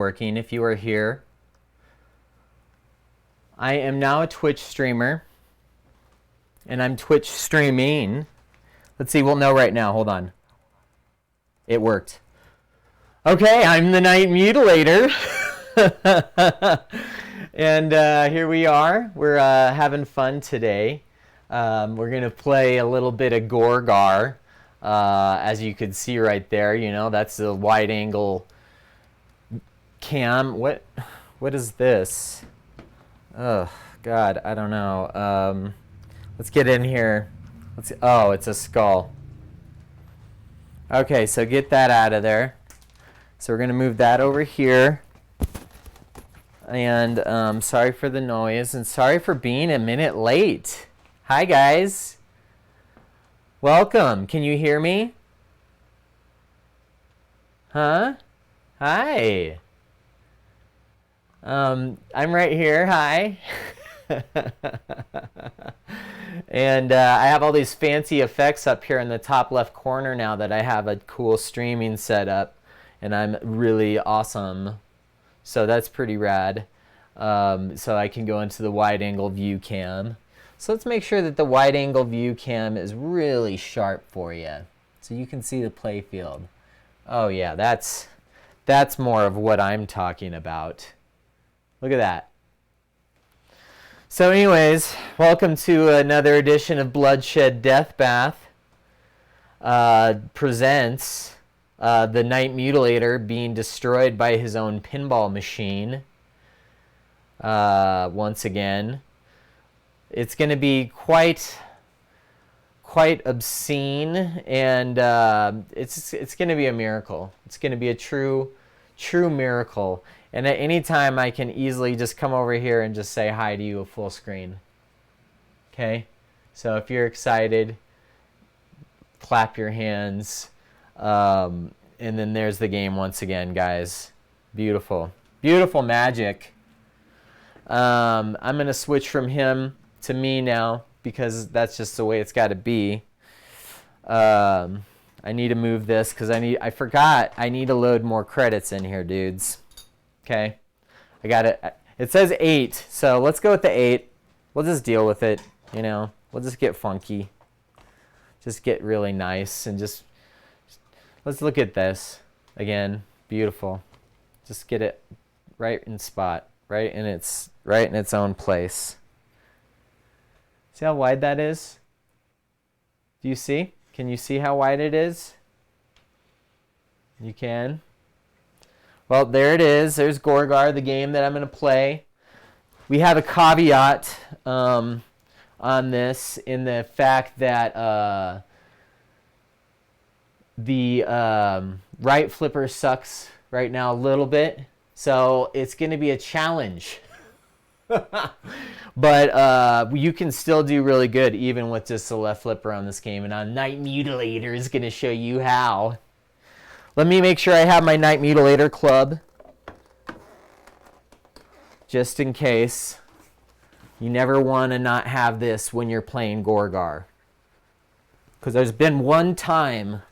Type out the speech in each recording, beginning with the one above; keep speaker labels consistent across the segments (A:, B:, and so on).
A: working if you are here. I am now a Twitch streamer, and I'm Twitch streaming. Let's see, we'll know right now. Hold on. It worked. Okay, I'm the Night Mutilator. And here we are. We're having fun today. We're going to play a little bit of Gorgar. As you can see right there, you know, that's the wide angle cam. What is this? Oh, God, I don't know. Let's get in here. Let's see. Oh, it's a skull. Okay, so get that out of there. So we're going to move that over here. And sorry for the noise, and sorry for being a minute late. Hi, guys. Welcome. Can you hear me? Huh? Hi. I'm right here. Hi. And I have all these fancy effects up here in the top left corner now that I have a cool streaming setup, and I'm really awesome. So that's pretty rad. So I can go into the wide angle view cam. So let's make sure that the wide angle view cam is really sharp for you, so you can see the play field. Oh yeah, that's more of what I'm talking about. Look at that. So anyways, welcome to another edition of Bloodshed Deathbath. Presents the Night Mutilator being destroyed by his own pinball machine. Once again. It's going to be quite obscene, and it's going to be a miracle. It's going to be a true miracle. And at any time, I can easily just come over here and just say hi to you full screen. Okay? So if you're excited, clap your hands. And then there's the game once again, guys. Beautiful. Beautiful magic. I'm going to switch from him to me now, because that's just the way it's got to be. I need to move this because I forgot I need to load more credits in here, dudes. Okay, I got it. It says 8, so let's go with the 8. We'll just deal with it, you know. We'll just get funky, just get really nice, and just let's look at this again. Beautiful. Just get it right in spot, right in its own place. See how wide that is? Do you see? Can you see how wide it is? You can. Well, there it is. There's Gorgar, the game that I'm going to play. We have a caveat on this, in the fact that the right flipper sucks right now a little bit. So it's going to be a challenge. But you can still do really good even with just the left flipper on this game. And our Night Mutilator is going to show you how. Let me make sure I have my Night Mutilator club, just in case. You never want to not have this when you're playing Gorgar. Because there's been one time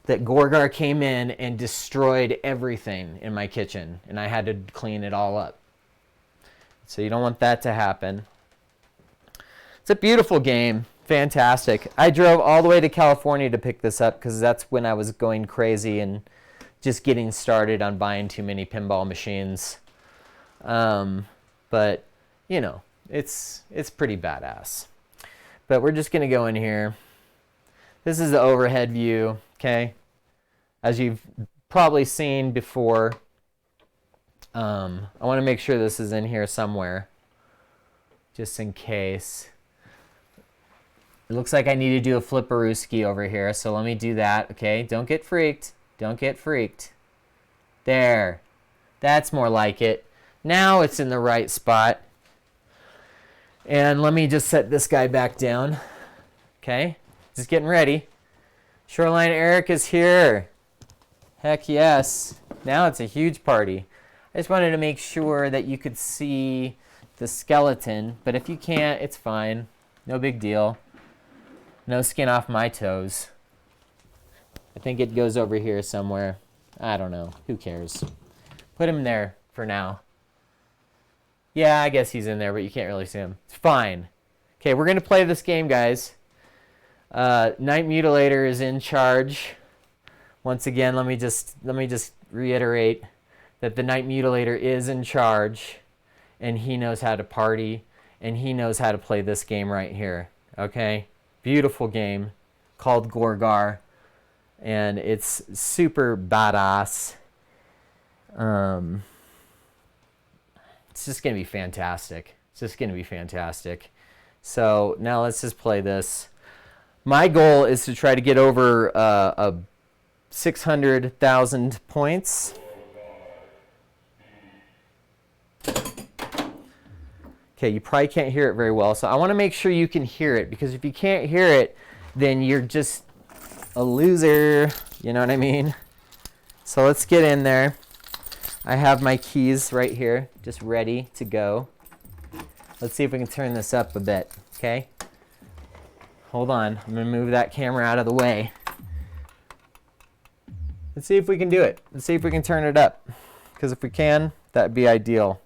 A: that Gorgar came in and destroyed everything in my kitchen, and I had to clean it all up. So you don't want that to happen. It's a beautiful game. Fantastic. I drove all the way to California to pick this up because that's when I was going crazy and just getting started on buying too many pinball machines. But, you know, it's pretty badass. But we're just going to go in here. This is the overhead view, okay? As you've probably seen before. I want to make sure this is in here somewhere, just in case. It looks like I need to do a flipperooski over here, so let me do that, okay? Don't get freaked. Don't get freaked. There. That's more like it. Now it's in the right spot. And let me just set this guy back down. Okay? Just getting ready. Shoreline Eric is here. Heck yes. Now it's a huge party. I just wanted to make sure that you could see the skeleton, but if you can't, it's fine. No big deal. No skin off my toes. I think it goes over here somewhere. I don't know. Who cares? Put him there for now. Yeah, I guess he's in there, but you can't really see him. It's fine. Okay, we're going to play this game, guys. Night Mutilator is in charge. Once again, let me just reiterate that the Night Mutilator is in charge, and he knows how to party, and he knows how to play this game right here. Okay? Beautiful game called Gorgar, and it's super badass. It's just going to be fantastic. It's just going to be fantastic. So now let's just play this. My goal is to try to get over 600,000 points. Okay, you probably can't hear it very well, so I want to make sure you can hear it, because if you can't hear it, then you're just a loser. You know what I mean? So let's get in there. I have my keys right here, just ready to go. Let's see if we can turn this up a bit, okay? Hold on, I'm gonna move that camera out of the way. Let's see if we can do it. Let's see if we can turn it up, because if we can, that'd be ideal.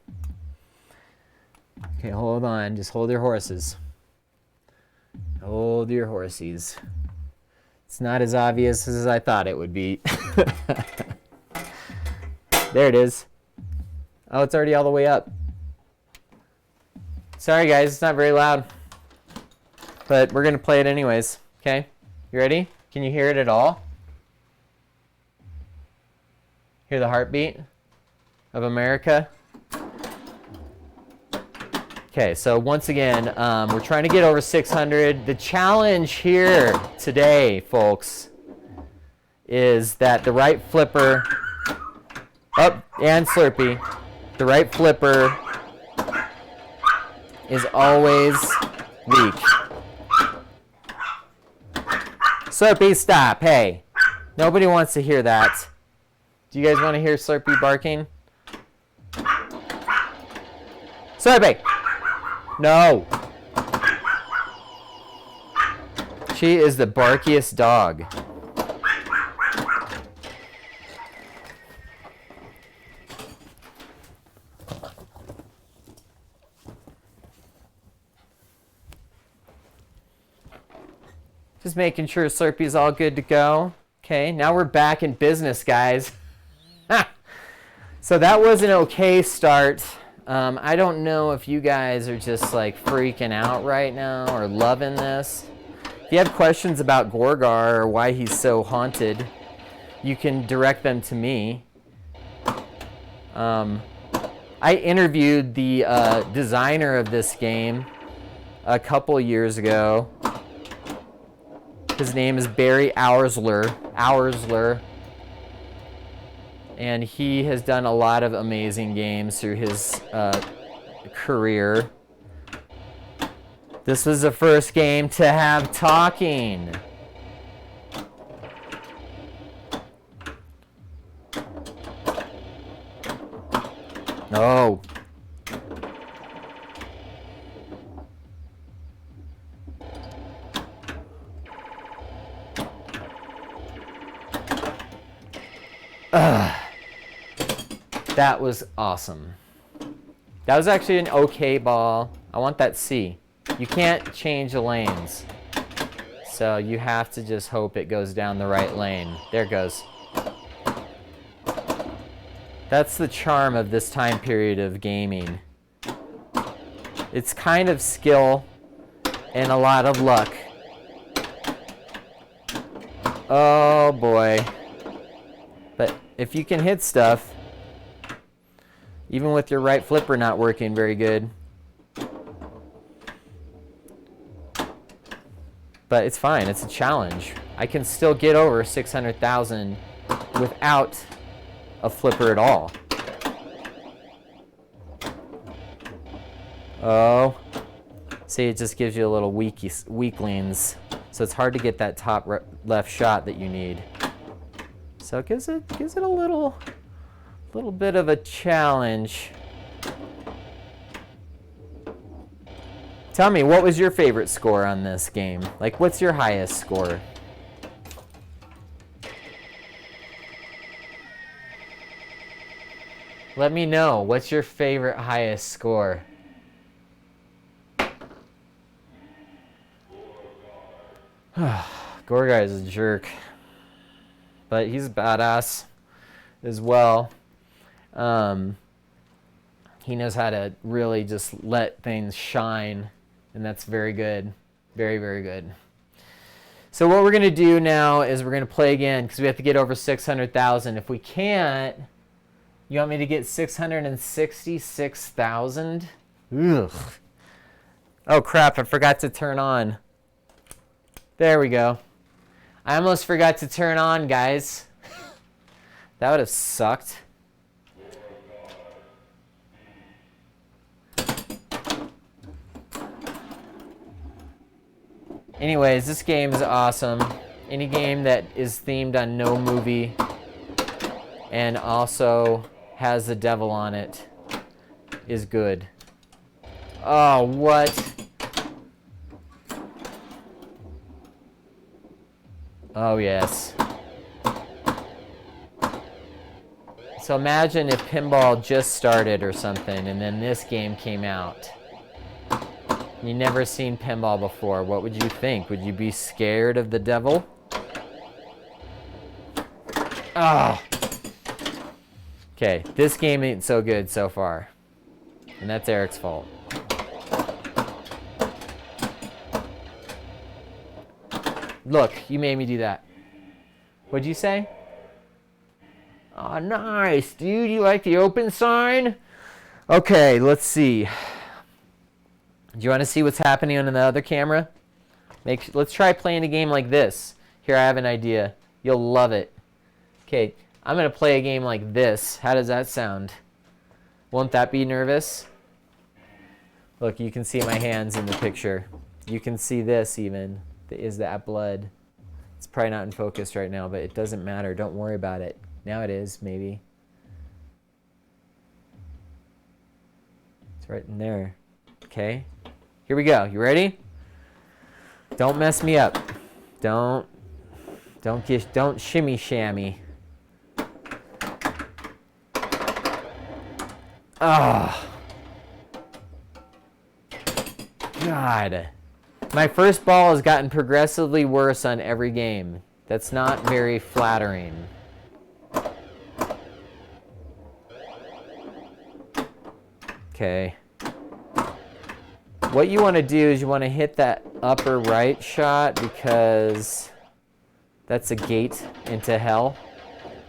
A: Okay, hold on, just hold your horses. Hold your horsies. It's not as obvious as I thought it would be. There it is. Oh, it's already all the way up. Sorry guys, it's not very loud. But we're gonna play it anyways, okay? You ready? Can you hear it at all? Hear the heartbeat of America? Okay, so once again, we're trying to get over 600. The challenge here today, folks, is that the right flipper, and Slurpee, the right flipper is always weak. Slurpee, stop, hey. Nobody wants to hear that. Do you guys want to hear Slurpee barking? Slurpee! No. She is the barkiest dog. Just making sure Slurpee's all good to go. Okay, now we're back in business, guys. So that was an okay start. I don't know if you guys are just like freaking out right now or loving this. If you have questions about Gorgar or why he's so haunted, you can direct them to me. I interviewed the designer of this game a couple years ago. His name is Barry Oursler. And he has done a lot of amazing games through his career. This was the first game to have talking. No. That was awesome. That was actually an okay ball. I want that C. You can't change the lanes. So you have to just hope it goes down the right lane. There it goes. That's the charm of this time period of gaming. It's kind of skill and a lot of luck. Oh boy. But if you can hit stuff, even with your right flipper not working very good. But it's fine, it's a challenge. I can still get over 600,000 without a flipper at all. Oh. See, it just gives you a little weaklings. So it's hard to get that top left shot that you need. So it gives it a little bit of a challenge. Tell me, what was your favorite score on this game? Like, what's your highest score? Let me know. What's your favorite highest score? Gorgar is a jerk. But he's badass as well. He knows how to really just let things shine. And that's very good. Very, very good. So what we're going to do now is we're going to play again because we have to get over 600,000. If we can't, you want me to get 666,000? Ugh. Oh crap, I forgot to turn on. There we go. I almost forgot to turn on, guys. That would have sucked. Anyways, this game is awesome. Any game that is themed on no movie and also has the devil on it is good. Oh, what? Oh, yes. So imagine if pinball just started or something and then this game came out. You never seen pinball before. What would you think? Would you be scared of the devil? Ah. Okay, this game ain't so good so far. And that's Eric's fault. Look, you made me do that. What'd you say? Oh, nice, dude. You like the open sign? Okay, let's see. Do you want to see what's happening on the other camera? Let's try playing a game like this. Here, I have an idea. You'll love it. Okay, I'm going to play a game like this. How does that sound? Won't that be nervous? Look, you can see my hands in the picture. You can see this even. Is that blood? It's probably not in focus right now, but it doesn't matter. Don't worry about it. Now it is, maybe. It's right in there. Okay. Here we go. You ready? Don't mess me up. Don't shimmy shammy. Oh. God. My first ball has gotten progressively worse on every game. That's not very flattering. Okay. What you want to do is you want to hit that upper right shot because that's a gate into hell.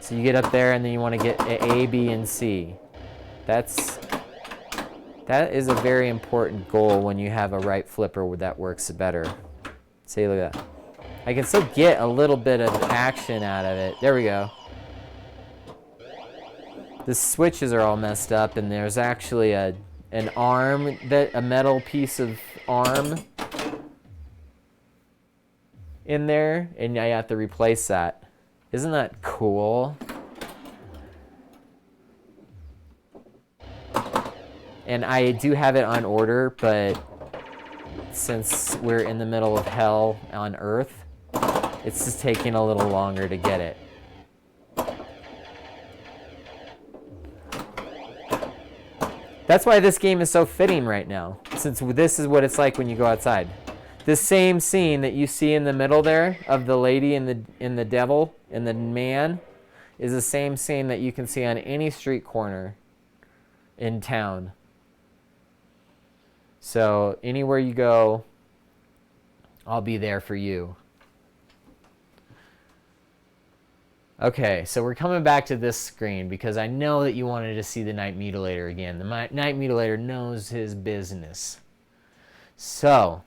A: So you get up there and then you want to get A, B, and C. That is a very important goal when you have a right flipper that works better. See, look at that. I can still get a little bit of action out of it. There we go. The switches are all messed up and there's actually an arm, a metal piece of arm in there, and I have to replace that. Isn't that cool? And I do have it on order, but since we're in the middle of hell on Earth, it's just taking a little longer to get it. That's why this game is so fitting right now, since this is what it's like when you go outside. This same scene that you see in the middle there of the lady and the devil and the man is the same scene that you can see on any street corner in town. So anywhere you go, I'll be there for you. Okay, so we're coming back to this screen because I know that you wanted to see the Night Mutilator again. The Night Mutilator knows his business. So,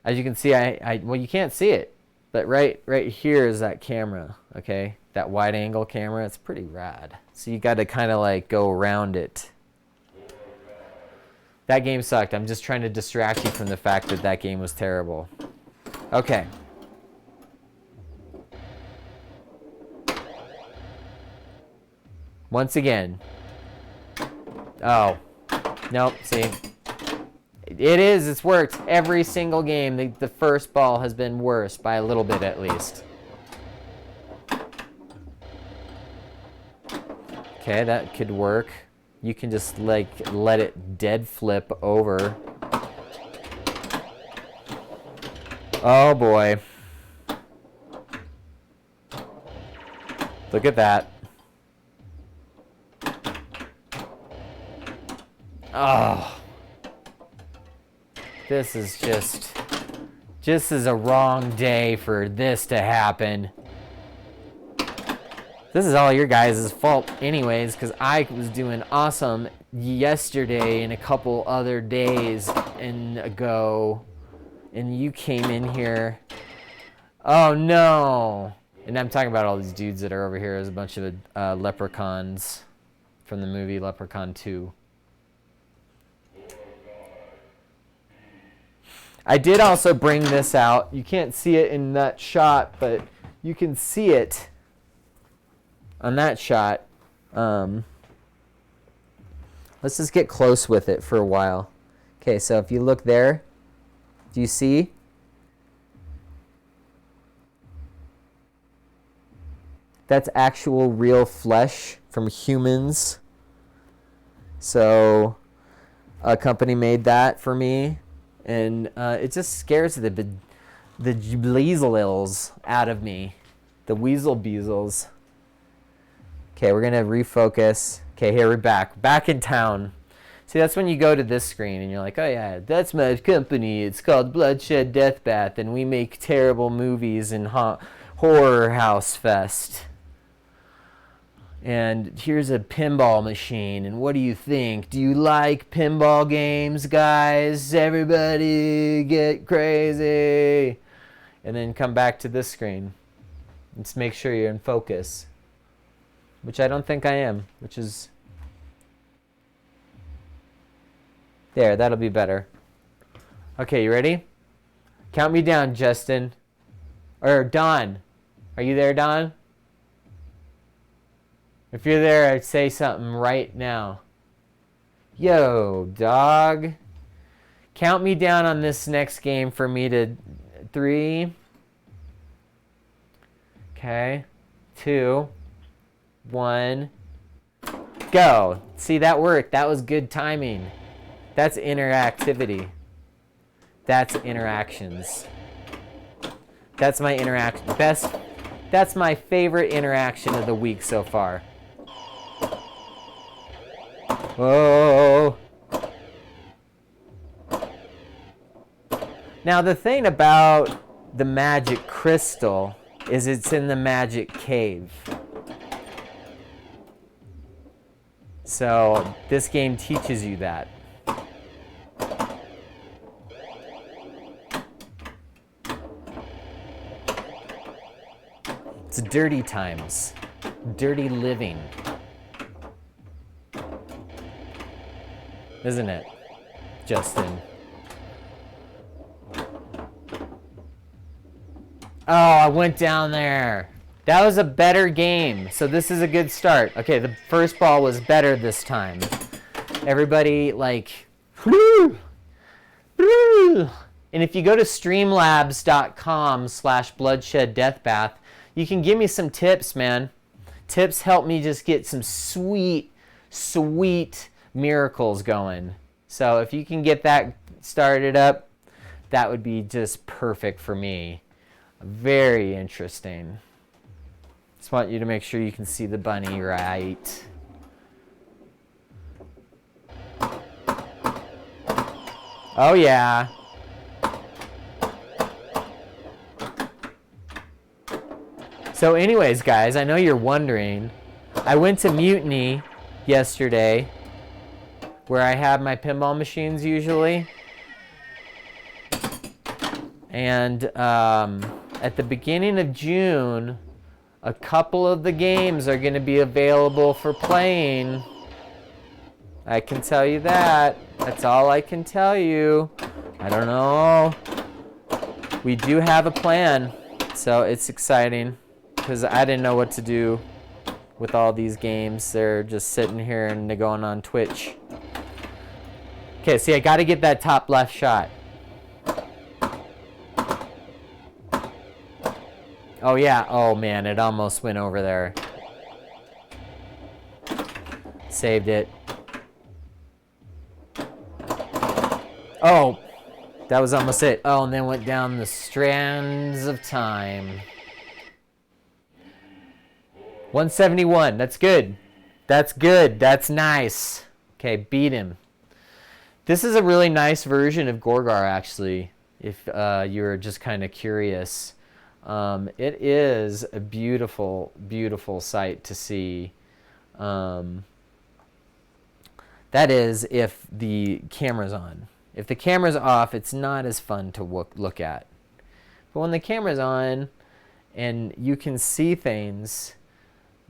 A: as you can see, well, you can't see it, but right here is that camera, okay? That wide angle camera, it's pretty rad. So you got to kind of like go around it. That game sucked. I'm just trying to distract you from the fact that that game was terrible. Okay. Once again. Oh. Nope, see. It is, it's worked. Every single game, the first ball has been worse by a little bit at least. Okay, that could work. You can just like let it dead flip over. Oh boy. Look at that. Oh. This is just is a wrong day for this to happen. This is all your guys' fault anyways, because I was doing awesome yesterday and a couple other days ago, and you came in here. Oh no. And I'm talking about all these dudes that are over here as a bunch of leprechauns from the movie Leprechaun 2. I did also bring this out. You can't see it in that shot, but you can see it on that shot. Let's just get close with it for a while. Okay, so if you look there, do you see? That's actual real flesh from humans. So a company made that for me, and it just scares the bleezels out of me, the weasel beezels. Okay, we're gonna refocus. Okay, here we're back in town. See, that's when you go to this screen and you're like, oh yeah, that's my company. It's called Bloodshed, Deathbath, and we make terrible movies and horror house fest. And here's a pinball machine, and what do you think? Do you like pinball games, guys? Everybody get crazy. And then come back to this screen. Let's make sure you're in focus. Which I don't think I am, which is... There, that'll be better. Okay, you ready? Count me down, Justin. Or Don. Are you there, Don? If you're there, I'd say something right now. Yo, dog. Count me down on this next game for me to 3. Okay. 2. 1. Go. See, that worked. That was good timing. That's interactivity. That's interactions. That's my that's my favorite interaction of the week so far. Oh. Now the thing about the magic crystal is it's in the magic cave. So this game teaches you that. It's dirty times. Dirty living. Isn't it, Justin? Oh, I went down there. That was a better game. So this is a good start. Okay, the first ball was better this time. Everybody, like... And if you go to streamlabs.com/bloodshed-deathbath, you can give me some tips, man. Tips help me just get some sweet, sweet miracles going. So if you can get that started up, that would be just perfect for me. Very interesting. Just want you to make sure you can see the bunny right. Oh yeah. So anyways, guys, I know you're wondering. I went to Mutiny yesterday, where I have my pinball machines usually. And at the beginning of June, a couple of the games are going to be available for playing. I can tell you that. That's all I can tell you. I don't know. We do have a plan, so it's exciting because I didn't know what to do with all these games. They're just sitting here and they're going on Twitch. Okay, see, I got to get that top left shot. Oh, yeah. Oh, man, it almost went over there. saved it. Oh, that was almost it. Oh, and then went down the strands of time. 171. That's good. That's good. That's nice. Okay, beat him. This is a really nice version of Gorgar, actually, if you're just kind of curious. It is a beautiful, beautiful sight to see. That is if the camera's on. If the camera's off, it's not as fun to look at. But when the camera's on and you can see things,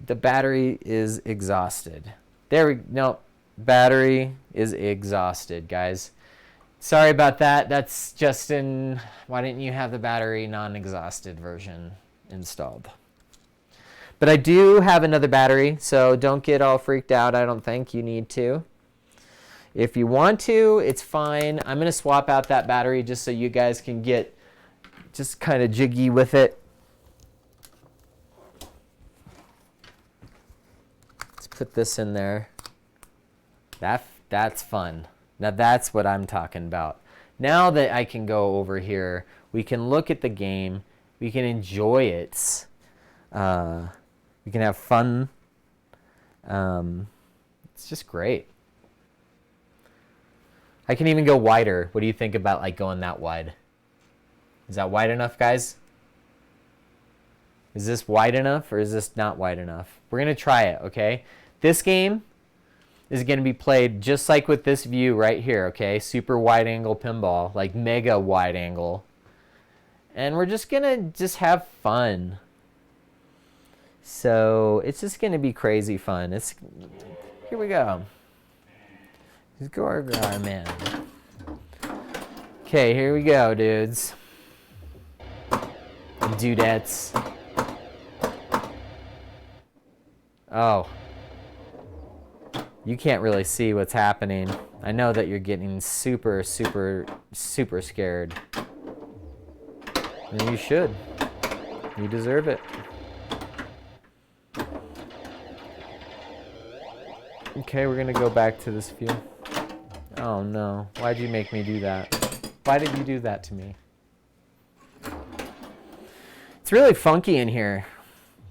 A: the battery is exhausted. No, battery is exhausted, guys. Sorry about that. That's Justin. Why didn't you have the battery non-exhausted version installed? But I do have another battery, so don't get all freaked out. I don't think you need to. If you want to, it's fine. I'm going to swap out that battery just so you guys can get just kind of jiggy with it. Let's put this in there. That's fun. Now that's what I'm talking about. Now that I can go over here, we can look at the game. We can enjoy it. We can have fun. It's just great. I can even go wider. What do you think about like going that wide? Is that wide enough, guys? Is this wide enough or is this not wide enough? We're going to try it, okay? This game is going to be played just like with this view right here, okay? Super wide angle pinball, like mega wide angle. And we're just going to have fun. So it's just going to be crazy fun. Here we go. Gorgar, man. Okay, here we go, dudes. And dudettes. Oh. You can't really see what's happening. I know that you're getting super, super, super scared. And you should. You deserve it. Okay, we're gonna go back to this view. Oh no, why'd you make me do that? Why did you do that to me? It's really funky in here.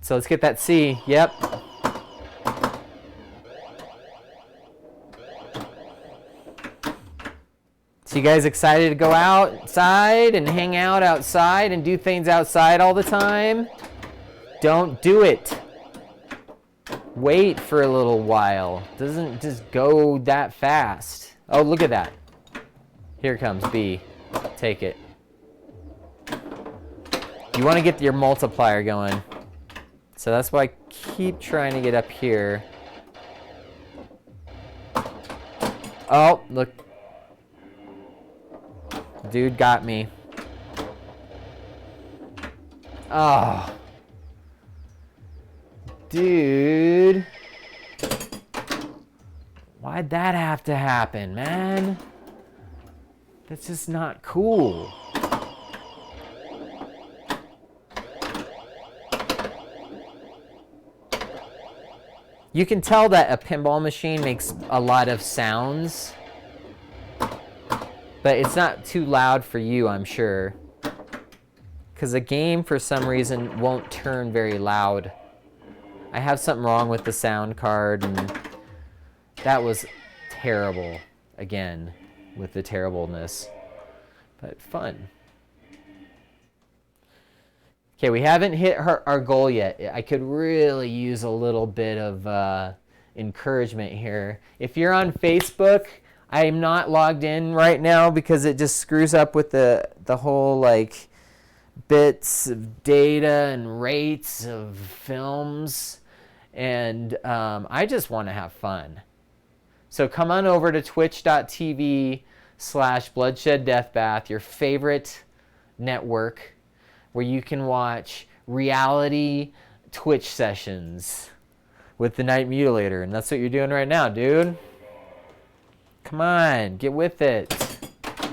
A: So let's get that C. Yep. So you guys excited to go outside and hang out outside and do things outside all the time? Don't do it. Wait for a little while. Doesn't just go that fast. Oh, look at that. Here comes B. Take it. You want to get your multiplier going. So that's why I keep trying to get up here. Oh, look. Dude got me. Oh. Dude. Why'd that have to happen, man? That's just not cool. You can tell that a pinball machine makes a lot of sounds, but it's not too loud for you, I'm sure. Because the game, for some reason, won't turn very loud. I have something wrong with the sound card, and that was terrible, again, with the terribleness. But fun. Okay, we haven't hit our goal yet. I could really use a little bit of encouragement here. If you're on Facebook, I am not logged in right now because it just screws up with the whole like bits of data and rates of films. And I just want to have fun. So come on over to twitch.tv/Bloodshed Deathbath, your favorite network, where you can watch reality Twitch sessions with the Night Mutilator. And that's what you're doing right now, dude. Come on, get with it.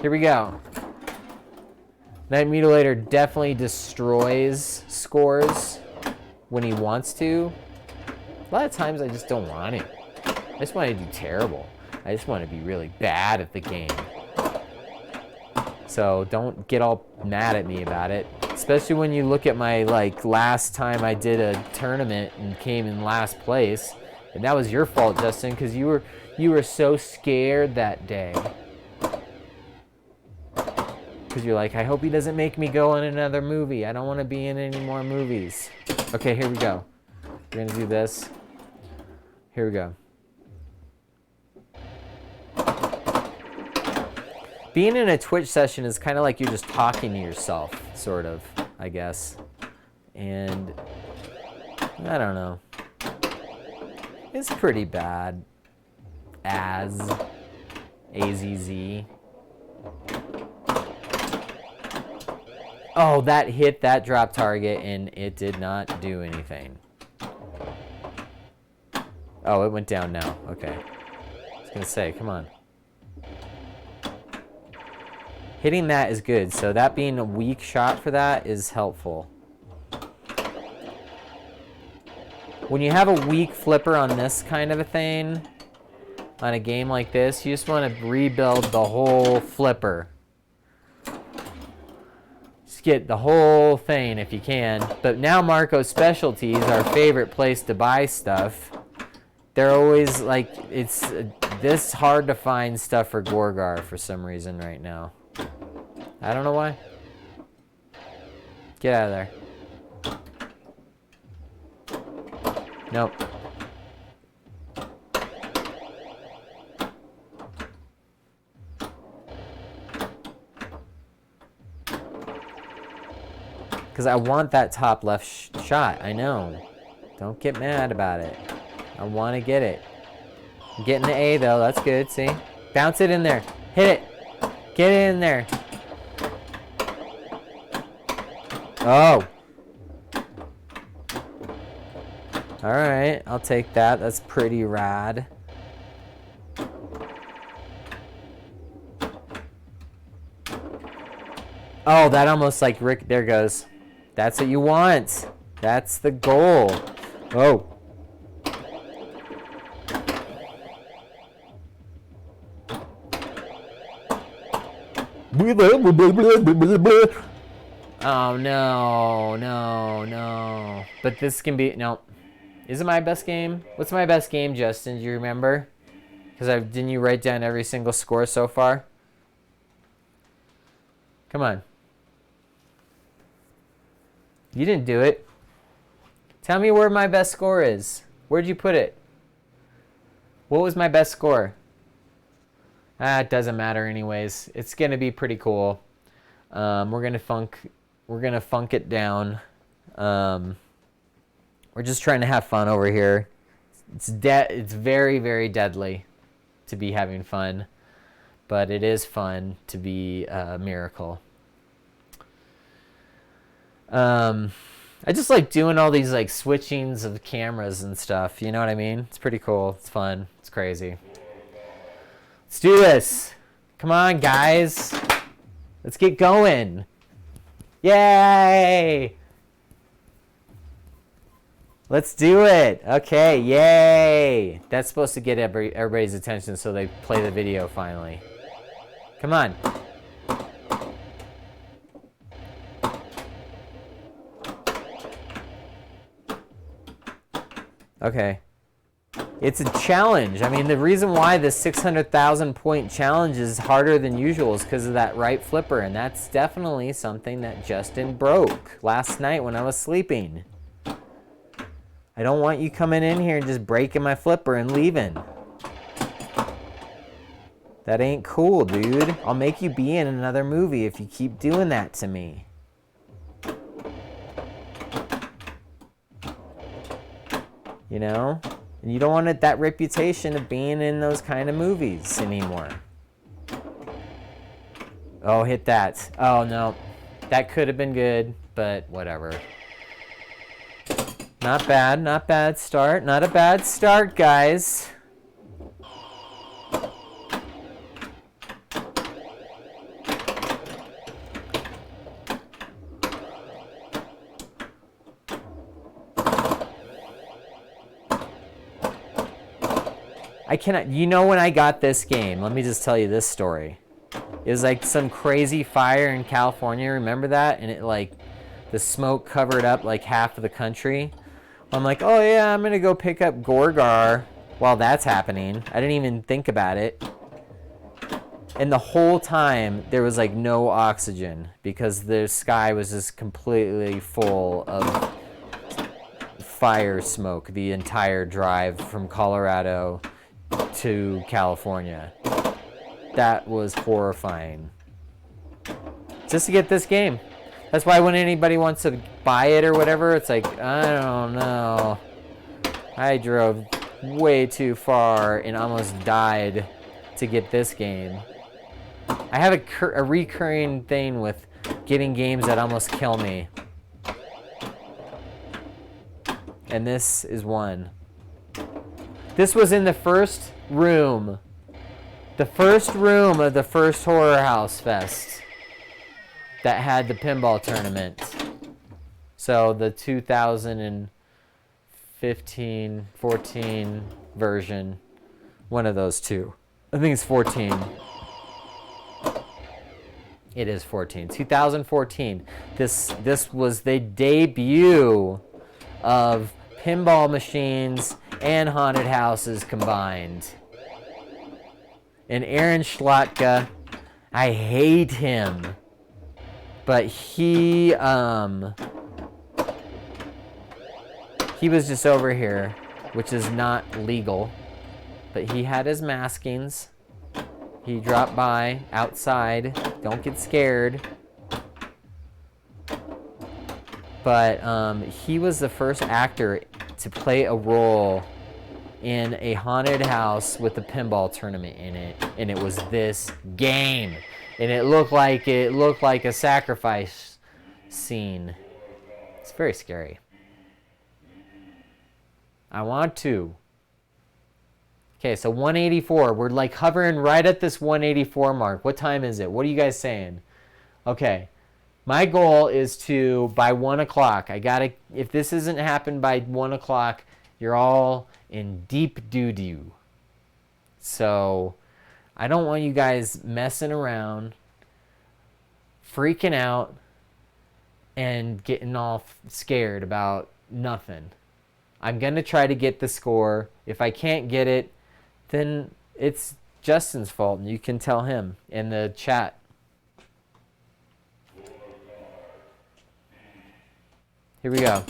A: Here we go. Night Mutilator definitely destroys scores when he wants to. A lot of times I just don't want it. I just want to do terrible. I just want to be really bad at the game. So don't get all mad at me about it. Especially when you look at my, like, last time I did a tournament and came in last place. And that was your fault, Justin, because you were so scared that day. Because you're like, I hope he doesn't make me go in another movie. I don't want to be in any more movies. Okay, here we go. We're going to do this. Here we go. Being in a Twitch session is kind of like you're just talking to yourself, sort of, I guess. And I don't know. It's pretty bad. AZZ. Oh, that hit that drop target and it did not do anything. Oh, it went down now. Okay. I was gonna say, come on. Hitting that is good, so that being a weak shot for that is helpful. When you have a weak flipper on this kind of a thing, on a game like this, you just want to rebuild the whole flipper. Just get the whole thing if you can. But now Marco's Specialties, our favorite place to buy stuff, they're always like, it's this hard to find stuff for Gorgar for some reason right now. I don't know why. Get out of there. Nope. Because I want that top left shot. I know. Don't get mad about it. I want to get it. I'm getting the A though. That's good. See? Bounce it in there. Hit it. Get it in there. Oh. Alright, I'll take that. That's pretty rad. Oh, that almost like Rick. There goes. That's what you want. That's the goal. Oh. Oh, no, no, no. But this can be, no. Is it my best game? What's my best game, Justin? Do you remember? Because didn't you write down every single score so far? Come on. You didn't do it. Tell me where my best score is. Where'd you put it? What was my best score? It doesn't matter anyways. It's gonna be pretty cool. We're gonna funk it down. We're just trying to have fun over here. It's very, very deadly to be having fun, but it is fun to be a miracle. I just like doing all these like switchings of cameras and stuff. You know what I mean? It's pretty cool. It's fun. It's crazy. Let's do this. Come on, guys. Let's get going. Yay! Let's do it. Okay, yay. That's supposed to get everybody's attention so they play the video finally. Come on. Okay. It's a challenge. I mean, the reason why the 600,000 point challenge is harder than usual is because of that right flipper, and that's definitely something that Justin broke last night when I was sleeping. I don't want you coming in here and just breaking my flipper and leaving. That ain't cool, dude. I'll make you be in another movie if you keep doing that to me. You know? And you don't want that reputation of being in those kind of movies anymore. Oh, hit that. Oh, no. That could have been good, but whatever. Not bad, not bad start. Not a bad start, guys. I cannot, you know, when I got this game, let me just tell you this story. It was like some crazy fire in California, remember that? And it like, the smoke covered up like half of the country. I'm like, oh yeah, I'm gonna go pick up Gorgar while that's happening. I didn't even think about it. And the whole time, there was like no oxygen because the sky was just completely full of fire smoke the entire drive from Colorado to California. That was horrifying. Just to get this game. That's why when anybody wants to buy it or whatever, it's like, I don't know. I drove way too far and almost died to get this game. I have a recurring thing with getting games that almost kill me. And this is one. This was in the first room. The first room of the first Horror House Fest that had the pinball tournament. So the 2015, 14 version. One of those two. I think it's 14. It is 14. 2014. This was the debut of pinball machines and haunted houses combined. And Aaron Schlatka, I hate him, but he was just over here, which is not legal, but he had his maskings. He dropped by outside. Don't get scared. But he was the first actor to play a role in a haunted house with a pinball tournament in it, and it was this game. And it looked like a sacrifice scene. It's very scary. I want to. Okay, so 184. We're like hovering right at this 184 mark. What time is it? What are you guys saying? Okay. My goal is to, by 1 o'clock, if this isn't happened by 1 o'clock, you're all in deep doo-doo. So, I don't want you guys messing around, freaking out, and getting all scared about nothing. I'm going to try to get the score. If I can't get it, then it's Justin's fault, and you can tell him in the chat. Here we go.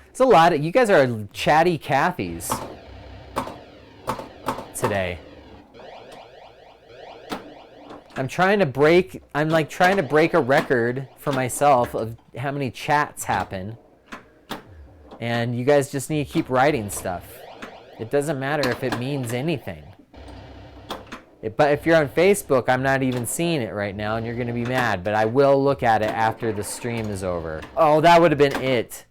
A: It's a lot of, you guys are chatty Cathys today. I'm trying to break a record for myself of how many chats happen. And you guys just need to keep writing stuff. It doesn't matter if it means anything. But if you're on Facebook, I'm not even seeing it right now, and you're going to be mad. But I will look at it after the stream is over. Oh, that would have been it.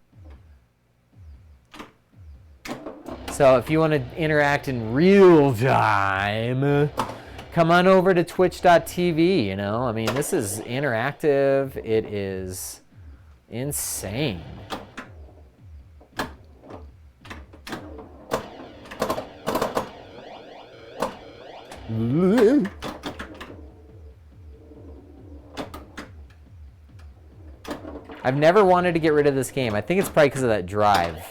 A: So if you want to interact in real time, come on over to twitch.tv, you know. I mean, this is interactive. It is insane. I've never wanted to get rid of this game. I think it's probably because of that drive,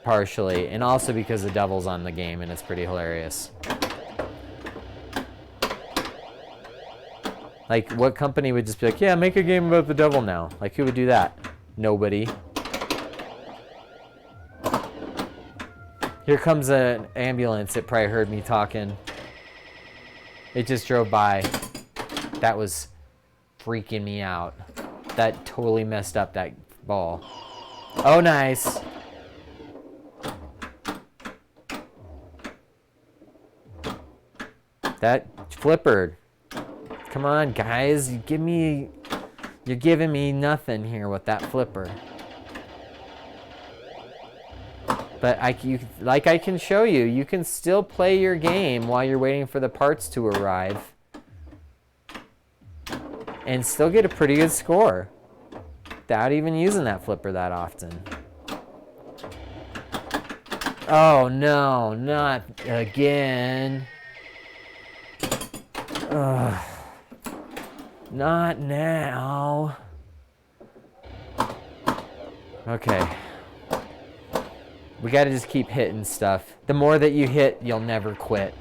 A: partially, and also because the devil's on the game and it's pretty hilarious. Like, what company would just be like, yeah, make a game about the devil now? Like, who would do that? Nobody. Here comes an ambulance. It probably heard me talking. It just drove by. That was freaking me out. That totally messed up that ball. Oh, nice. That flippered. Come on, guys. You're giving me nothing here with that flipper. But like I can show you, you can still play your game while you're waiting for the parts to arrive. And still get a pretty good score. Without even using that flipper that often. Oh no, not again. Ugh. Not now. Okay. We gotta just keep hitting stuff. The more that you hit, you'll never quit.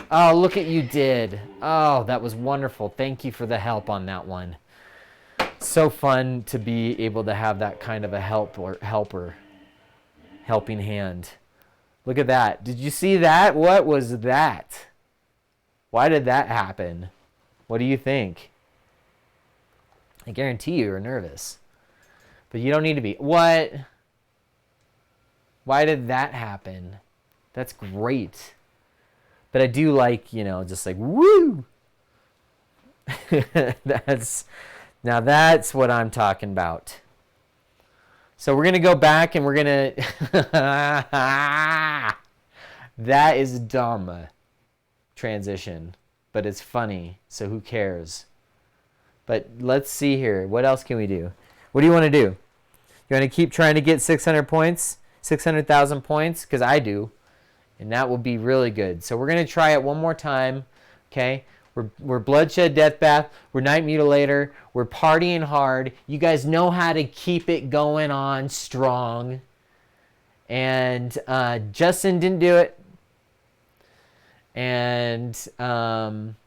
A: Oh, look at you did. Oh, that was wonderful. Thank you for the help on that one. So fun to be able to have that kind of a helping hand. Look at that. Did you see that? What was that? Why did that happen? What do you think? I guarantee you were nervous. But you don't need to be. What? Why did that happen? That's great. But I do like, you know, just like, woo! Now that's what I'm talking about. So we're going to go back and we're going to... That is dumb transition. But it's funny, so who cares? But let's see here. What else can we do? What do you want to do? You want to keep trying to get 600 points? 600,000 points? Because I do. And that will be really good. So we're going to try it one more time. Okay? We're Bloodshed, Deathbath. We're Night Mutilator. We're partying hard. You guys know how to keep it going on strong. And Justin didn't do it. And Don,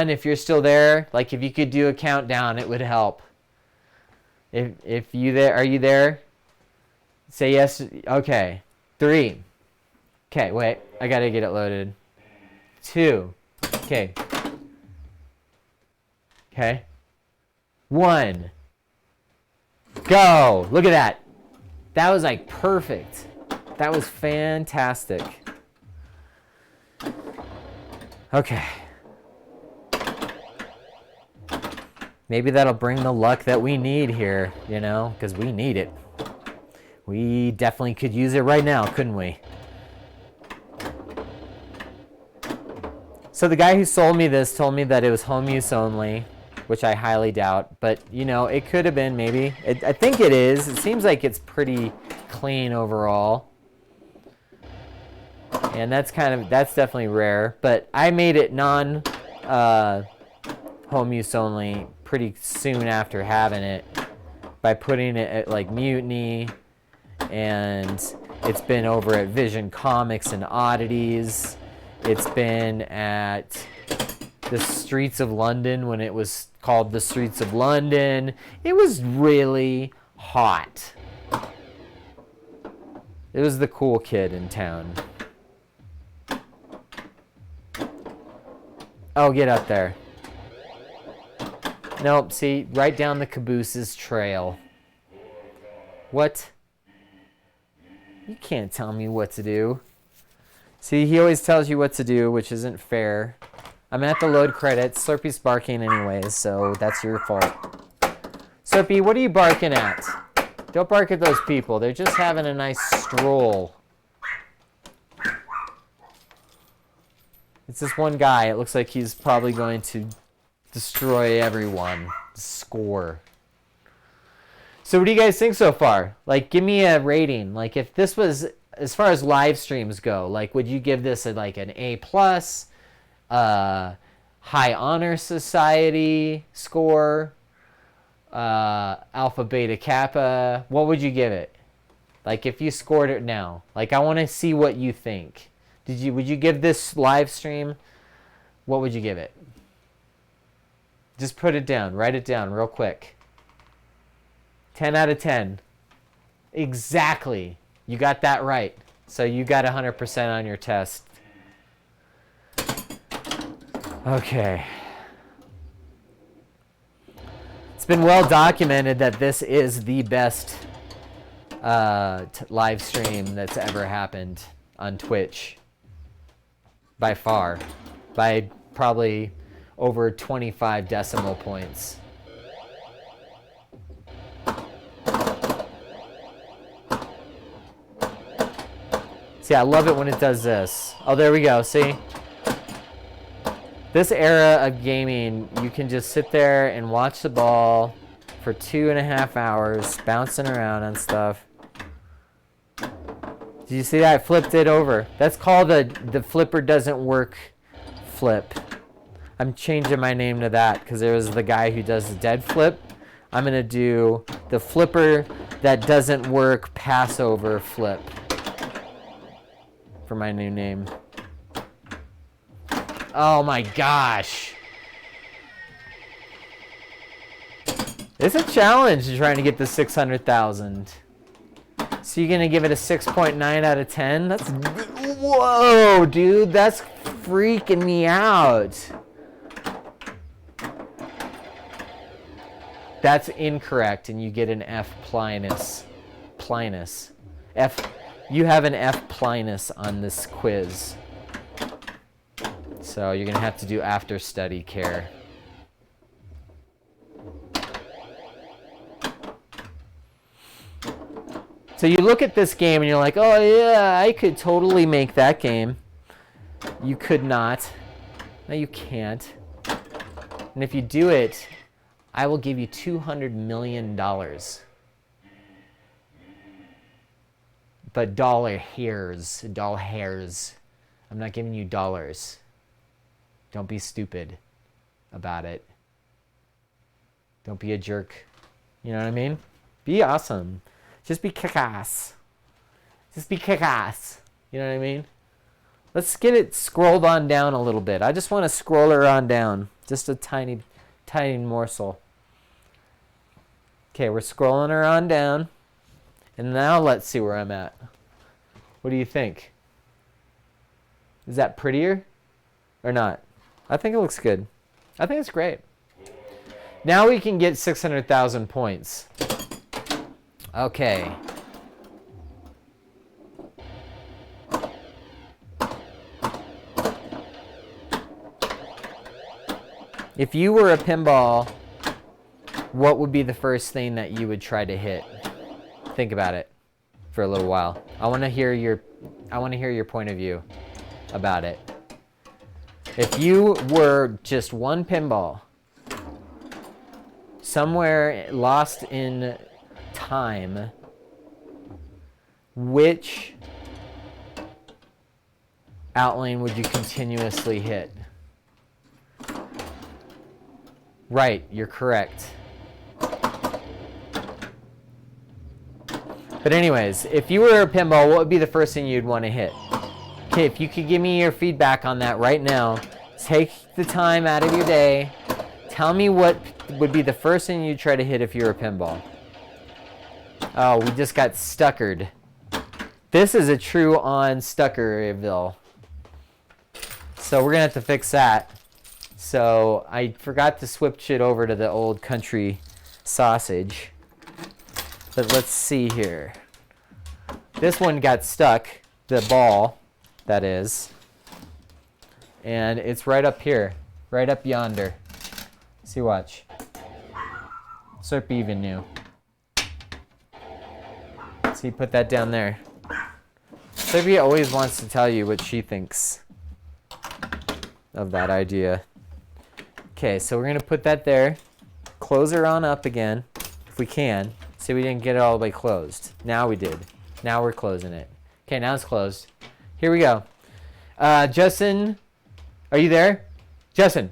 A: if you're still there, like if you could do a countdown, it would help. If you there, are you there? Say yes. Okay. 3. Okay, wait. I gotta get it loaded. 2. Okay. Okay. 1. Go. Look at that. That was like perfect. That was fantastic. Okay. Maybe that'll bring the luck that we need here, you know, because we need it. We definitely could use it right now, couldn't we? So the guy who sold me this told me that it was home use only, which I highly doubt. But, you know, it could have been maybe. I think it is. It seems like it's pretty clean overall. And that's definitely rare. But I made it home use only pretty soon after having it by putting it at like Mutiny, and it's been over at Vision Comics and Oddities. It's been at the Streets of London when it was called the Streets of London. It was really hot. It was the cool kid in town. Oh, get up there. Nope, see, right down the caboose's trail. What? You can't tell me what to do. See, he always tells you what to do, which isn't fair. I'm at the load credits. Slurpee's barking anyways, so that's your fault. Slurpee, what are you barking at? Don't bark at those people. They're just having a nice stroll. It's this one guy. It looks like he's probably going to destroy everyone. Score. So what do you guys think so far? Like, give me a rating. Like, if this was, as far as live streams go, like, would you give this like an A+, High Honor Society score, Alpha, Beta, Kappa? What would you give it? Like, if you scored it now. Like, I want to see what you think. Would you give this live stream, what would you give it? Just put it down. Write it down real quick. 10 out of 10. Exactly. You got that right. So you got 100% on your test. Okay. It's been well documented that this is the best live stream that's ever happened on Twitch. By far. By probably over 25 decimal points. See, I love it when it does this. Oh, there we go. See? This era of gaming, you can just sit there and watch the ball, for 2.5 hours, bouncing around on stuff. Did you see that? I flipped it over. That's called the flipper doesn't work flip. I'm changing my name to that because there was the guy who does the dead flip. I'm going to do the flipper that doesn't work Passover flip for my new name. Oh my gosh. It's a challenge trying to get the 600,000. So you're going to give it a 6.9 out of 10? That's, whoa, dude, that's freaking me out. That's incorrect, and you get an F plinus. Plinus. F. You have an F plinus on this quiz. So you're going to have to do after study care. So you look at this game and you're like, oh yeah, I could totally make that game. You could not. No, you can't. And if you do it, I will give you $200 million. But doll hairs. I'm not giving you dollars. Don't be stupid about it. Don't be a jerk. You know what I mean? Be awesome. Just be kick-ass. Just be kick-ass. You know what I mean? Let's get it scrolled on down a little bit. I just want to scroll her on down. Just a tiny, tiny morsel. Okay, we're scrolling her on down. And now let's see where I'm at. What do you think? Is that prettier or not? I think it looks good. I think it's great. Now we can get 600,000 points. Okay. If you were a pinball, what would be the first thing that you would try to hit? Think about it for a little while. I want to hear your point of view about it. If you were just one pinball, somewhere lost in time, which outlane would you continuously hit? Right, you're correct. But anyways, if you were a pinball, what would be the first thing you'd want to hit? Okay, if you could give me your feedback on that right now, take the time out of your day. Tell me what would be the first thing you'd try to hit if you were a pinball. Oh, we just got stuckered. This is a true on Stuckerville. So we're going to have to fix that. So I forgot to switch it over to the old country sausage. But let's see here. This one got stuck, the ball, that is. And it's right up here, right up yonder. See, watch. Serp even knew. See, put that down there. Serpy always wants to tell you what she thinks of that idea. Okay, so we're going to put that there. Close her on up again, if we can. See, we didn't get it all the way closed. Now we did. Now we're closing it. Okay, now it's closed. Here we go. Justin, are you there? Justin,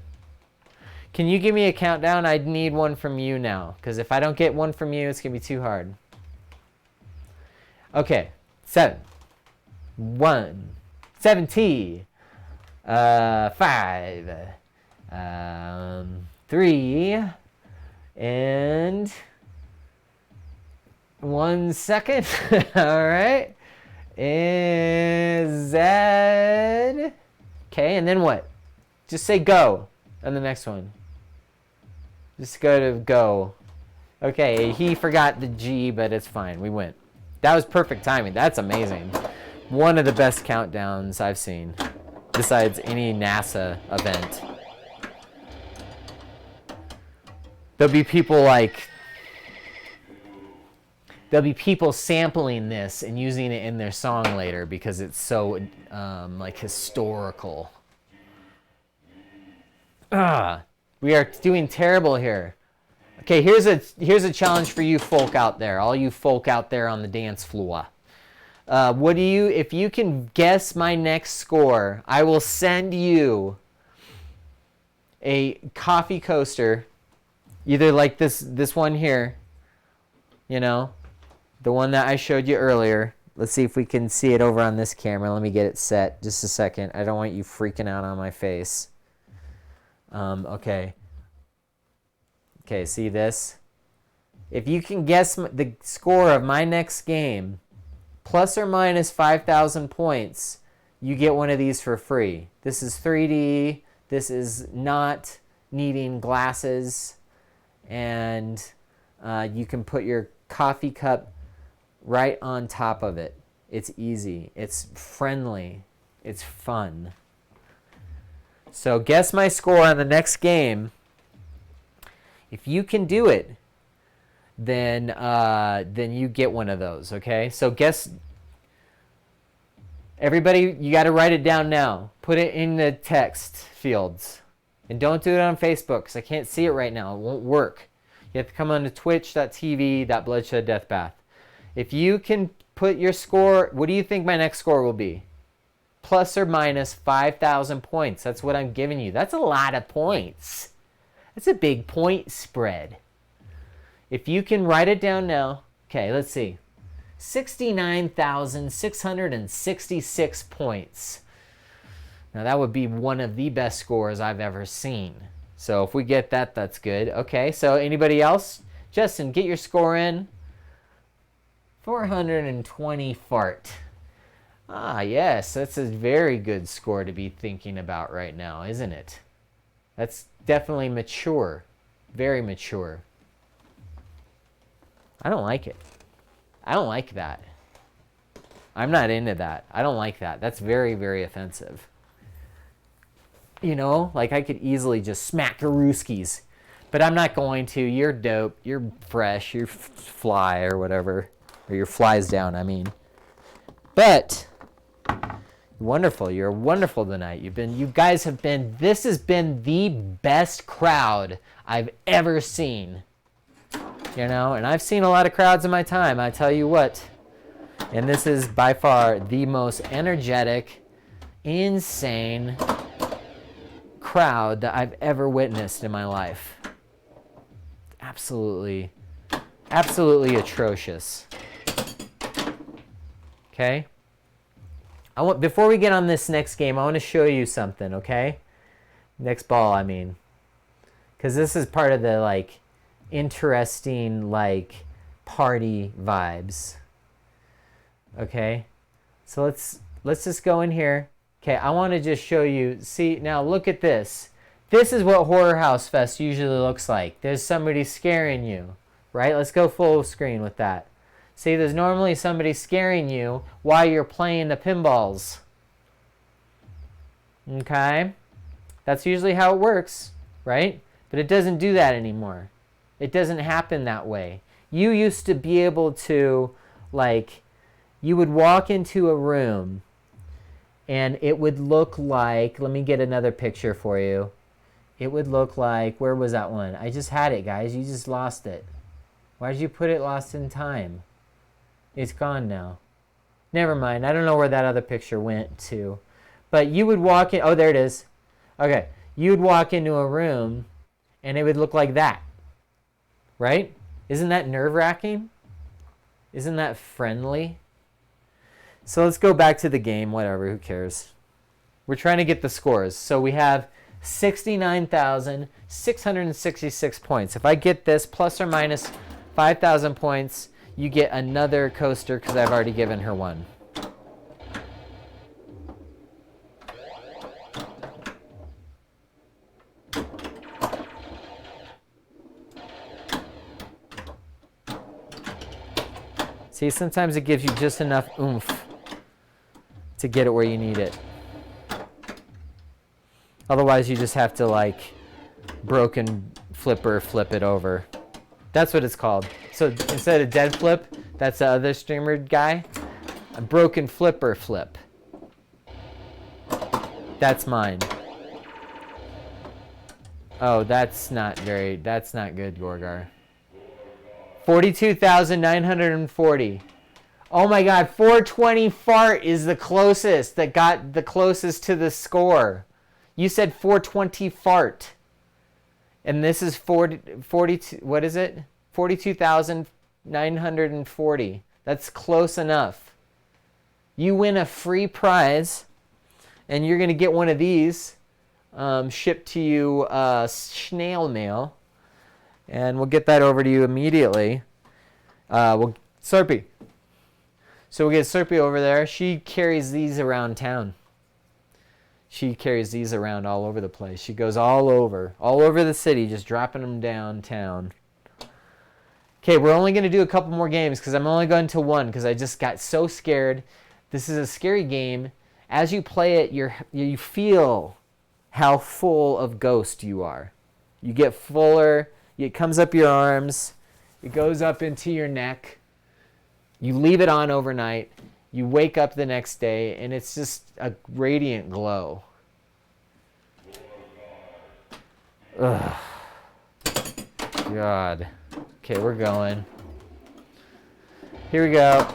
A: can you give me a countdown? I need one from you now, because if I don't get one from you, it's going to be too hard. Okay, 7, 1, 70, 5, 3, and 1 second. All right. Is that okay? And then what? Just say go on the next one. Just go to go. Okay, he forgot the G, but it's fine. We went. That was perfect timing. That's amazing. One of the best countdowns I've seen, besides any NASA event. There'll be people sampling this and using it in their song later because it's so like historical. We are doing terrible here. Okay, here's a challenge for you folk out there, all you folk out there on the dance floor. If you can guess my next score, I will send you a coffee coaster, either like this one here, the one that I showed you earlier. Let's see if we can see it over on this camera. Let me get it set just a second. I don't want you freaking out on my face. Okay, see this? If you can guess the score of my next game, plus or minus 5,000 points, you get one of these for free. This is 3D. This is not needing glasses. And you can put your coffee cup right on top of it. It's easy. It's friendly. It's fun. So guess my score on the next game. If you can do it, then you get one of those, okay? So guess, everybody, you got to write it down now. Put it in the text fields. And don't do it on Facebook because I can't see it right now. It won't work. You have to come on to twitch.tv/Bloodshed Deathbath. If you can put your score, what do you think my next score will be? Plus or minus 5,000 points. That's what I'm giving you. That's a lot of points. That's a big point spread. If you can write it down now. Okay, let's see. 69,666 points. Now that would be one of the best scores I've ever seen. So if we get that, that's good. Okay, so anybody else? Justin, get your score in. 420 fart. Ah, yes, that's a very good score to be thinking about right now, isn't it? That's definitely mature. Very mature. I don't like it. I don't like that. I'm not into that. I don't like that. That's very, very offensive. Like I could easily just smack your rooskies. But I'm not going to. You're dope. You're fresh. You're fly or whatever. Or your flies down, I mean. But wonderful. You're wonderful tonight. This has been the best crowd I've ever seen. And I've seen a lot of crowds in my time, I tell you what. And this is by far the most energetic, insane crowd that I've ever witnessed in my life. Absolutely atrocious. Okay? Before we get on this next game, I want to show you something, okay? Next ball, I mean. Because this is part of the, interesting, party vibes. Okay? So let's just go in here. Okay, I want to just show you. See, now look at this. This is what Horror House Fest usually looks like. There's somebody scaring you, right? Let's go full screen with that. See, there's normally somebody scaring you while you're playing the pinballs. Okay? That's usually how it works, right? But it doesn't do that anymore. It doesn't happen that way. You used to be able to, you would walk into a room and it would look like, let me get another picture for you. It would look like, where was that one? I just had it, guys. You just lost it. Why did you put it lost in time? It's gone now. Never mind. I don't know where that other picture went to. But you would walk in. Oh, there it is. Okay. You would walk into a room and it would look like that. Right? Isn't that nerve-wracking? Isn't that friendly? So let's go back to the game. Whatever. Who cares? We're trying to get the scores. So we have 69,666 points. If I get this plus or minus 5,000 points, you get another coaster because I've already given her one. See, sometimes it gives you just enough oomph to get it where you need it. Otherwise, you just have to, broken flipper flip it over. That's what it's called. So instead of dead flip, that's the other streamer guy. A broken flipper flip. That's mine. Oh, that's not good, Gorgar. 42,940. Oh my god, 420 fart is the closest that got the closest to the score. You said 420 fart. And this is 42, what is it? 42,940. That's close enough. You win a free prize, and you're going to get one of these shipped to you snail mail. And we'll get that over to you immediately. Slurpee. So we'll get Slurpee over there. She carries these around town. She carries these around all over the place. She goes all over the city, just dropping them downtown. Okay, we're only going to do a couple more games because I'm only going to one because I just got so scared. This is a scary game. As you play it, you feel how full of ghost you are. You get fuller. It comes up your arms. It goes up into your neck. You leave it on overnight. You wake up the next day, and it's just a radiant glow. Ugh. God. Okay, we're going. Here we go.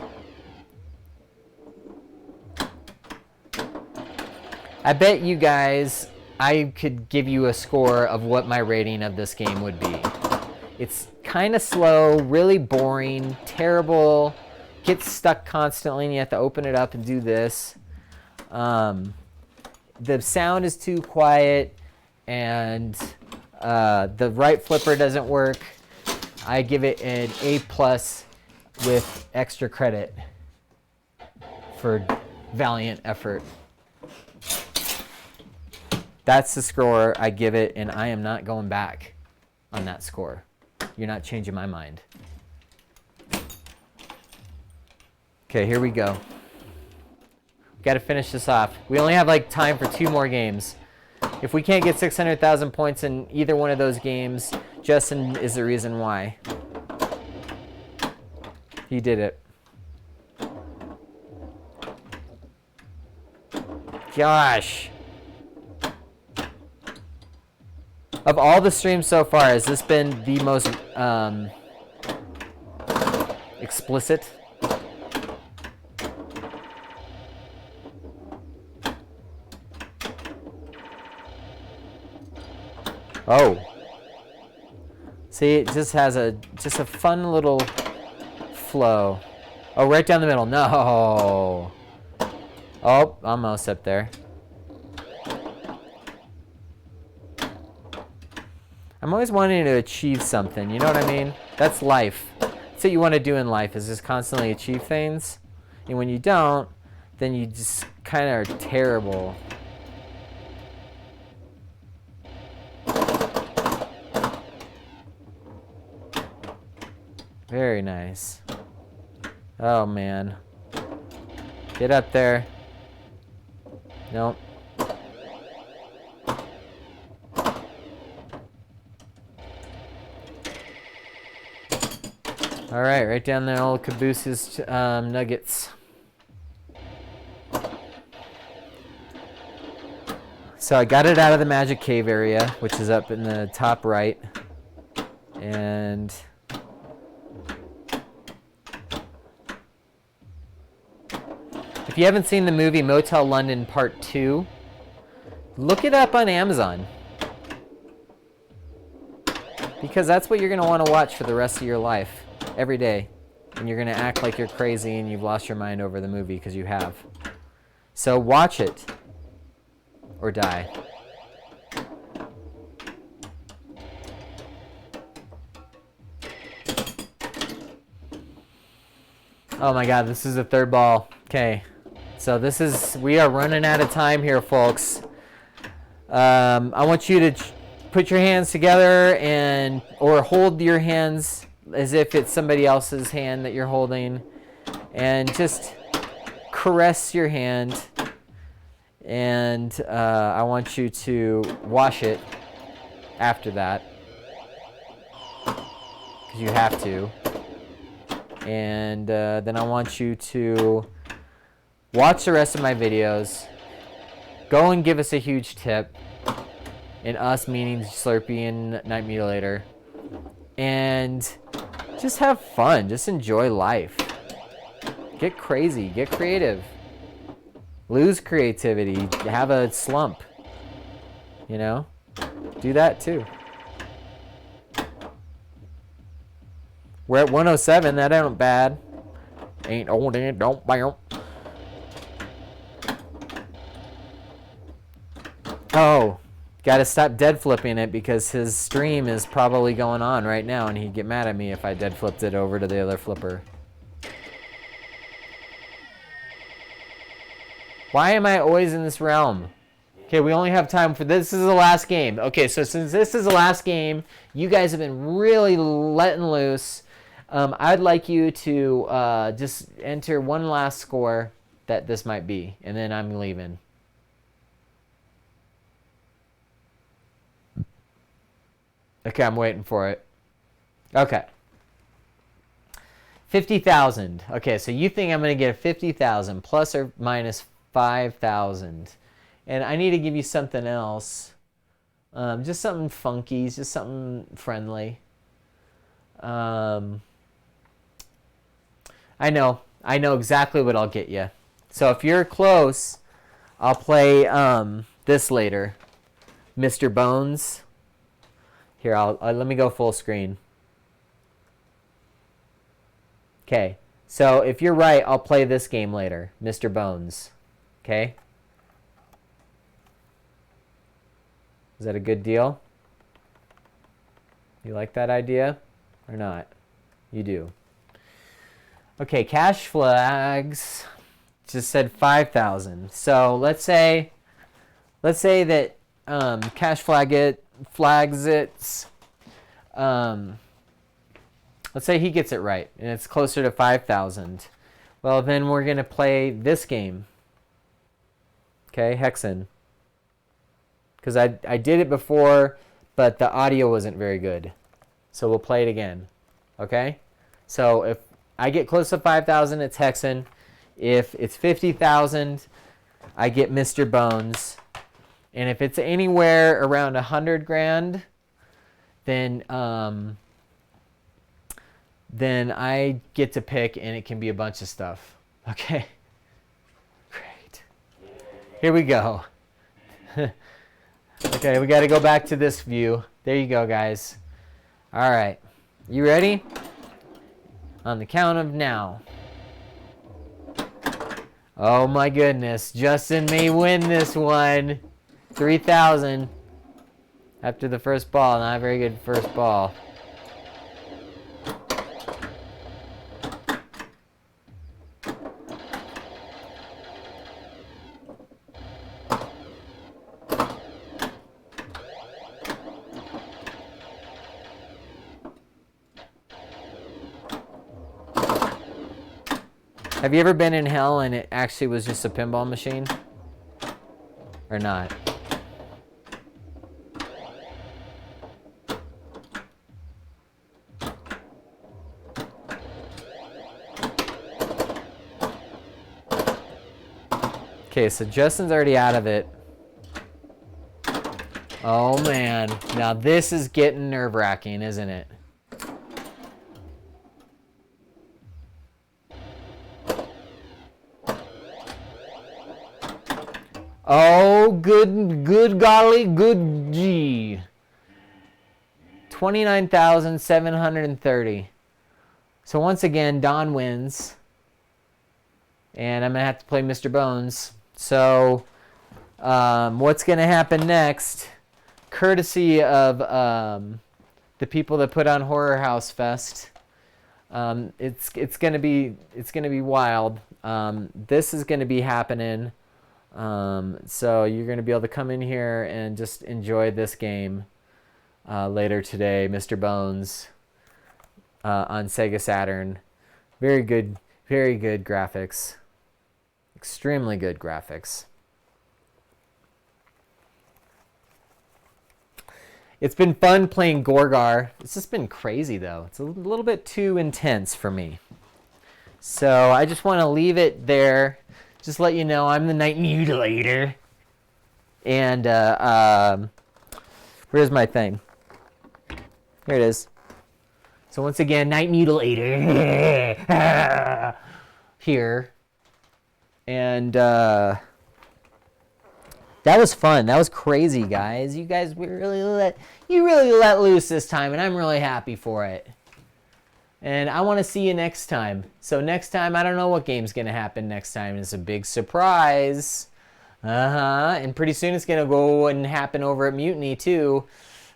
A: I bet you guys I could give you a score of what my rating of this game would be. It's kind of slow, really boring, terrible, gets stuck constantly, and you have to open it up and do this. The sound is too quiet, and the right flipper doesn't work. I give it an A+ with extra credit for valiant effort. That's the score I give it, and I am not going back on that score. You're not changing my mind. Okay, here we go. Got to finish this off. We only have like time for 2 more games. If we can't get 600,000 points in either one of those games, Justin is the reason why. He did it. Gosh. Of all the streams so far, has this been the most explicit? Oh. See, it just has a fun little flow. Oh, right down the middle. No. Oh, almost up there. I'm always wanting to achieve something, you know what I mean? That's life. That's what you want to do in life, is just constantly achieve things. And when you don't, then you just kind of are terrible. Very nice. Oh, man. Get up there. Nope. All right, right down there, old Caboose's nuggets. So I got it out of the magic cave area, which is up in the top right. And if you haven't seen the movie Motel London Part 2, look it up on Amazon. Because that's what you're going to want to watch for the rest of your life. Every day, and you're going to act like you're crazy and you've lost your mind over the movie, because you have. So watch it or die. Oh my god, this is the 3rd ball. Okay, so we are running out of time here, folks. I want you to put your hands together or hold your hands as if it's somebody else's hand that you're holding, and just caress your hand, and I want you to wash it after that, because you have to, and then I want you to watch the rest of my videos, go and give us a huge tip, and us meaning Slurpee and Night Mutilator. And just have fun. Just enjoy life. Get crazy. Get creative. Lose creativity. Have a slump. You know? Do that too. We're at 107. That ain't bad. Ain't old and don't bounce. Oh, gotta stop dead flipping it because his stream is probably going on right now and he'd get mad at me if I dead flipped it over to the other flipper. Why am I always in this realm? Okay, we only have time for this. This is the last game. Okay, so since this is the last game, you guys have been really letting loose. I'd like you to just enter one last score that this might be, and then I'm leaving. Okay, I'm waiting for it. Okay. 50,000. Okay, so you think I'm going to get a 50,000 plus or minus 5,000. And I need to give you something else. Just something funky, just something friendly. I know exactly what I'll get you. So if you're close, I'll play this later. Mr. Bones. Here, I'll let me go full screen. Okay, so if you're right, I'll play this game later, Mr. Bones. Okay? Is that a good deal? You like that idea or not? You do. Okay, cash flags just said 5,000. So let's say that cash flags it. Let's say he gets it right and it's closer to 5,000. Well, then we're going to play this game. Okay, Hexen. Because I did it before, but the audio wasn't very good. So we'll play it again. Okay? So if I get close to 5,000, it's Hexen. If it's 50,000, I get Mr. Bones. And if it's anywhere around 100 grand, then I get to pick, and it can be a bunch of stuff. Okay? Great. Here we go. Okay, we got to go back to this view. There you go, guys. All right. You ready? On the count of now. Oh, my goodness. Justin may win this one. 3,000 after the first ball. Not a very good first ball. Have you ever been in hell and it actually was just a pinball machine? Or not? Okay, so Justin's already out of it. Oh man, now this is getting nerve-wracking, isn't it? Oh, good golly, good gee. 29,730. So once again, Don wins. And I'm going to have to play Mr. Bones. So what's going to happen next, courtesy of the people that put on Horror House Fest, it's going to be wild. This is going to be happening. So you're going to be able to come in here and just enjoy this game later today, Mr. Bones, on Sega Saturn. Very good graphics. Extremely good graphics. It's been fun playing Gorgar. It's just been crazy, though. It's a little bit too intense for me. So I just want to leave it there. Just let you know I'm the Night Mutilator. And Where's my thing? Here it is. So once again, Night Mutilator here. And that was fun. That was crazy, guys. You guys really let loose this time, and I'm really happy for it. And I want to see you next time. So next time, I don't know what game's going to happen next time. It's a big surprise. And pretty soon it's going to go and happen over at Mutiny, too.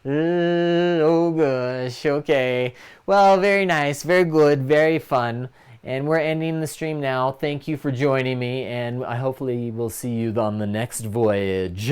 A: Oh, gosh. Okay. Well, very nice. Very good. Very fun. And we're ending the stream now. Thank you for joining me, and I hopefully will see you on the next voyage.